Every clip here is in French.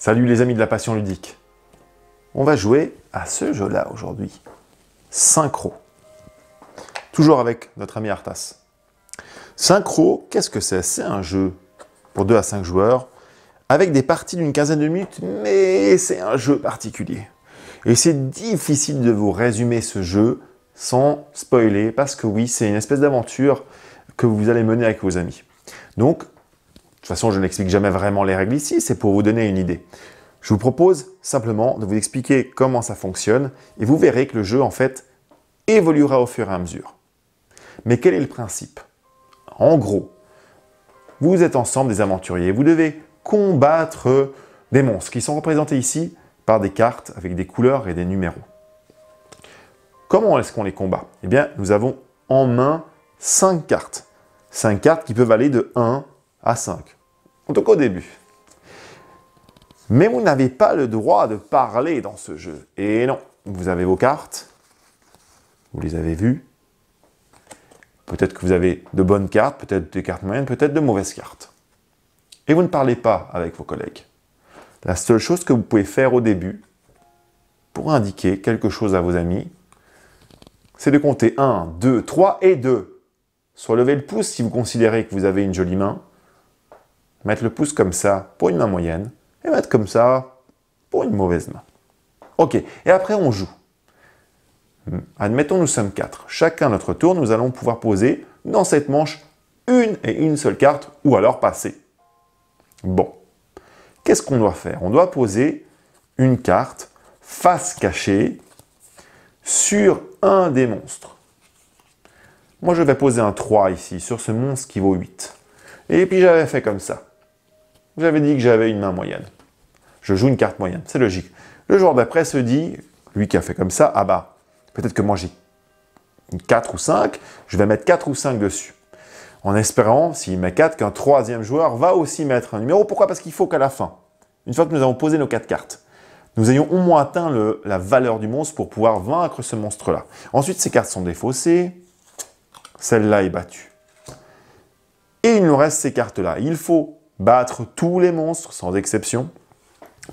Salut les amis de la passion ludique. On va jouer à ce jeu-là aujourd'hui. Synchro. Toujours avec notre ami Arthas. Synchro, qu'est-ce que c'est? C'est un jeu pour 2 à 5 joueurs, avec des parties d'une quinzaine de minutes, mais c'est un jeu particulier. Et c'est difficile de vous résumer ce jeu sans spoiler, parce que oui, c'est une espèce d'aventure que vous allez mener avec vos amis. Donc, de toute façon, je n'explique jamais vraiment les règles ici, c'est pour vous donner une idée. Je vous propose simplement de vous expliquer comment ça fonctionne, et vous verrez que le jeu, en fait, évoluera au fur et à mesure. Mais quel est le principe? En gros, vous êtes ensemble des aventuriers, vous devez combattre des monstres qui sont représentés ici par des cartes avec des couleurs et des numéros. Comment est-ce qu'on les combat? Eh bien, nous avons en main 5 cartes. 5 cartes qui peuvent aller de 1 à 5. En tout cas au début. Mais vous n'avez pas le droit de parler dans ce jeu. Et non, vous avez vos cartes, vous les avez vues. Peut-être que vous avez de bonnes cartes, peut-être des cartes moyennes, peut-être de mauvaises cartes. Et vous ne parlez pas avec vos collègues. La seule chose que vous pouvez faire au début, pour indiquer quelque chose à vos amis, c'est de compter 1, 2, 3 et 2. Soit lever le pouce si vous considérez que vous avez une jolie main, mettre le pouce comme ça pour une main moyenne, et mettre comme ça pour une mauvaise main. Ok, et après on joue. Admettons nous sommes 4. Chacun à notre tour, nous allons pouvoir poser dans cette manche une seule carte, ou alors passer. Bon, qu'est-ce qu'on doit faire? On doit poser une carte face cachée sur un des monstres. Moi, je vais poser un 3 ici, sur ce monstre qui vaut 8. Et puis, j'avais fait comme ça. J'avais dit que j'avais une main moyenne. Je joue une carte moyenne, c'est logique. Le joueur d'après se dit, lui qui a fait comme ça, ah bah, peut-être que moi j'ai 4 ou 5, je vais mettre 4 ou 5 dessus. En espérant, s'il met 4, qu'un troisième joueur va aussi mettre un numéro. Pourquoi? Parce qu'il faut qu'à la fin, une fois que nous avons posé nos 4 cartes, nous ayons au moins atteint la valeur du monstre pour pouvoir vaincre ce monstre-là. Ensuite, ces cartes sont défaussées. Celle-là est battue. Et il nous reste ces cartes-là. Il faut battre tous les monstres, sans exception,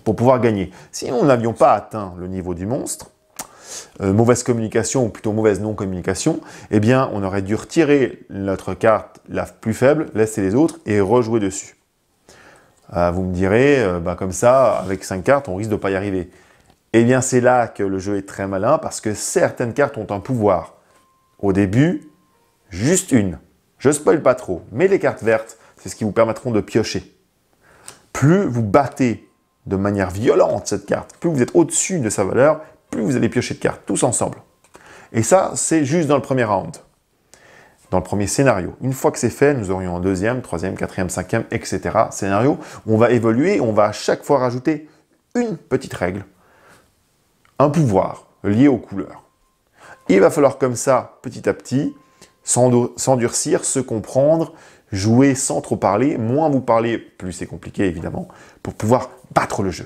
pour pouvoir gagner. Si nous n'avions pas atteint le niveau du monstre, mauvaise communication, ou plutôt mauvaise non-communication, eh bien, on aurait dû retirer notre carte la plus faible, laisser les autres et rejouer dessus. Vous me direz, comme ça, avec 5 cartes, on risque de ne pas y arriver. Eh bien, c'est là que le jeu est très malin, parce que certaines cartes ont un pouvoir. Au début, juste une. Je ne spoil pas trop, mais les cartes vertes, c'est ce qui vous permettront de piocher. Plus vous battez de manière violente cette carte, plus vous êtes au-dessus de sa valeur, plus vous allez piocher de cartes, tous ensemble. Et ça, c'est juste dans le premier round. Dans le premier scénario. Une fois que c'est fait, nous aurions un deuxième, troisième, quatrième, cinquième, etc. scénario où on va évoluer, on va à chaque fois rajouter une petite règle, un pouvoir lié aux couleurs. Il va falloir comme ça, petit à petit, s'endurcir, se comprendre, jouer sans trop parler. Moins vous parlez, plus c'est compliqué évidemment, pour pouvoir battre le jeu.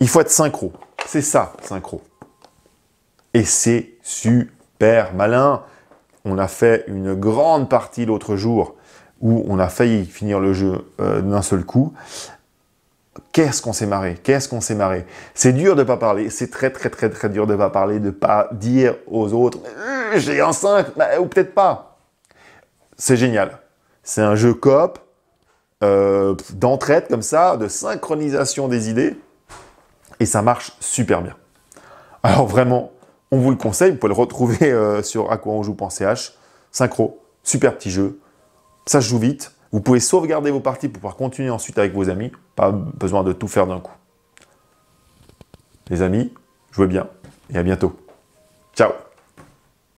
Il faut être synchro. C'est ça, synchro. Et c'est super malin. On a fait une grande partie l'autre jour où on a failli finir le jeu d'un seul coup. Qu'est-ce qu'on s'est marré? Qu'est-ce qu'on s'est marré? C'est dur de ne pas parler. C'est très dur de ne pas parler, de ne pas dire aux autres « j'ai un 5 » ou peut-être pas. C'est génial. C'est un jeu coop, d'entraide comme ça, de synchronisation des idées. Et ça marche super bien. Alors vraiment, on vous le conseille. Vous pouvez le retrouver sur aquaonjoue.ch. Synchro, super petit jeu. Ça se joue vite. Vous pouvez sauvegarder vos parties pour pouvoir continuer ensuite avec vos amis. Pas besoin de tout faire d'un coup. Les amis, jouez bien et à bientôt. Ciao!